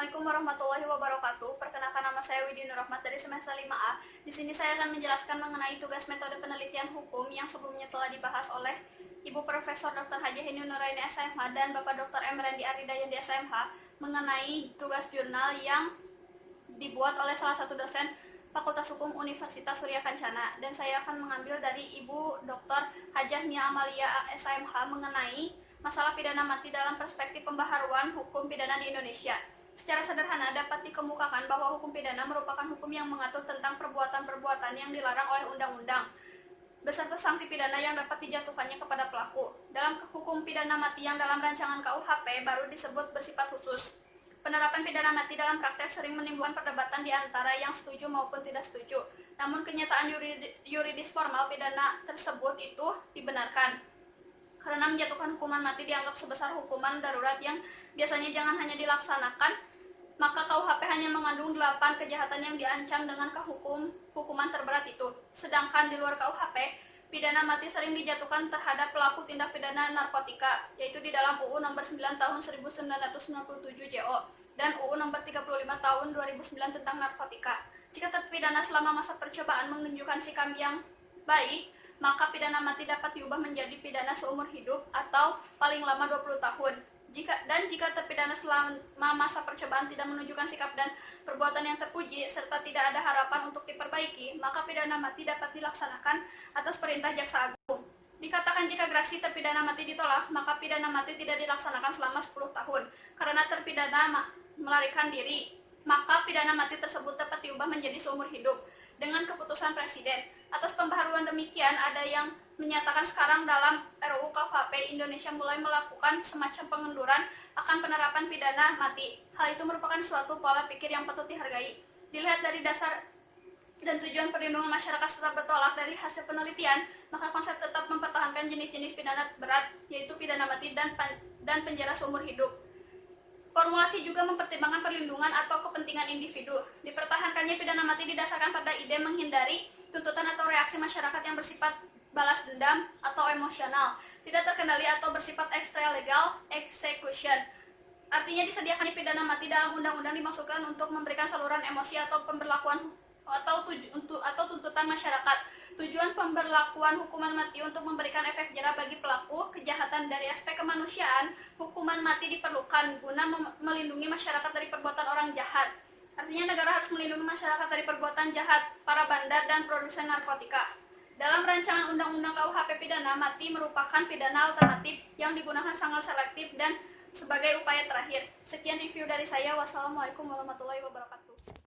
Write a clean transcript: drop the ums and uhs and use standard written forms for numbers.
Assalamualaikum warahmatullahi wabarakatuh. Perkenalkan, nama saya Widi Nur Rahmat dari semester 5A. Di sini saya akan menjelaskan mengenai tugas metode penelitian hukum yang sebelumnya telah dibahas oleh Ibu Profesor Dr. Hajah Heni Nuraini SMH dan Bapak Dr. M. Randi Aridayandi SMH mengenai tugas jurnal yang dibuat oleh salah satu dosen Fakultas Hukum Universitas Surya Kencana, dan saya akan mengambil dari Ibu Dr. Hajah Mia Amalia SMH mengenai masalah pidana mati dalam perspektif pembaharuan hukum pidana di Indonesia. Secara sederhana dapat dikemukakan bahwa hukum pidana merupakan hukum yang mengatur tentang perbuatan-perbuatan yang dilarang oleh undang-undang beserta sanksi pidana yang dapat dijatuhkannya kepada pelaku. Dalam hukum pidana mati yang dalam rancangan KUHP baru disebut bersifat khusus. Penerapan pidana mati dalam praktek sering menimbulkan perdebatan di antara yang setuju maupun tidak setuju. Namun kenyataan yuridis formal pidana tersebut itu dibenarkan. Karena menjatuhkan hukuman mati dianggap sebesar hukuman darurat yang biasanya jangan hanya dilaksanakan, maka KUHP hanya mengandung 8 kejahatan yang diancam dengan hukuman terberat itu. Sedangkan di luar KUHP, pidana mati sering dijatuhkan terhadap pelaku tindak pidana narkotika, yaitu di dalam UU nomor 9 tahun 1997 JO dan UU nomor 35 tahun 2009 tentang narkotika. Jika terpidana selama masa percobaan menunjukkan sikap yang baik, maka pidana mati dapat diubah menjadi pidana seumur hidup atau paling lama 20 tahun. Jika terpidana selama masa percobaan tidak menunjukkan sikap dan perbuatan yang terpuji serta tidak ada harapan untuk diperbaiki, maka pidana mati dapat dilaksanakan atas perintah jaksa agung. Dikatakan jika gerasi terpidana mati ditolak, maka pidana mati tidak dilaksanakan selama 10 tahun. Karena terpidana melarikan diri, maka pidana mati tersebut dapat diubah menjadi seumur hidup dengan keputusan presiden. Atas pembaharuan demikian, ada yang menyatakan sekarang dalam RUU KUHP Indonesia mulai melakukan semacam pengunduran akan penerapan pidana mati. Hal itu merupakan suatu pola pikir yang patut dihargai. Dilihat dari dasar dan tujuan perlindungan masyarakat tetap bertolak dari hasil penelitian, maka konsep tetap mempertahankan jenis-jenis pidana berat, yaitu pidana mati dan penjara seumur hidup. Formulasi juga mempertimbangkan perlindungan atau kepentingan individu. Dipertahankannya pidana mati didasarkan pada ide menghindari tuntutan atau reaksi masyarakat yang bersifat balas dendam atau emosional, tidak terkendali atau bersifat extralegal execution. Artinya disediakannya pidana mati dalam undang-undang dimaksudkan untuk memberikan saluran emosi atau pemberlakuan atau tuntutan masyarakat. Tujuan pemberlakuan hukuman mati untuk memberikan efek jera bagi pelaku kejahatan. Dari aspek kemanusiaan, hukuman mati diperlukan guna melindungi masyarakat dari perbuatan orang jahat. Artinya negara harus melindungi masyarakat dari perbuatan jahat para bandar dan produsen narkotika. Dalam rancangan undang-undang KUHP, pidana mati merupakan pidana alternatif yang digunakan sangat selektif dan sebagai upaya terakhir. Sekian review dari saya. Wassalamualaikum warahmatullahi wabarakatuh.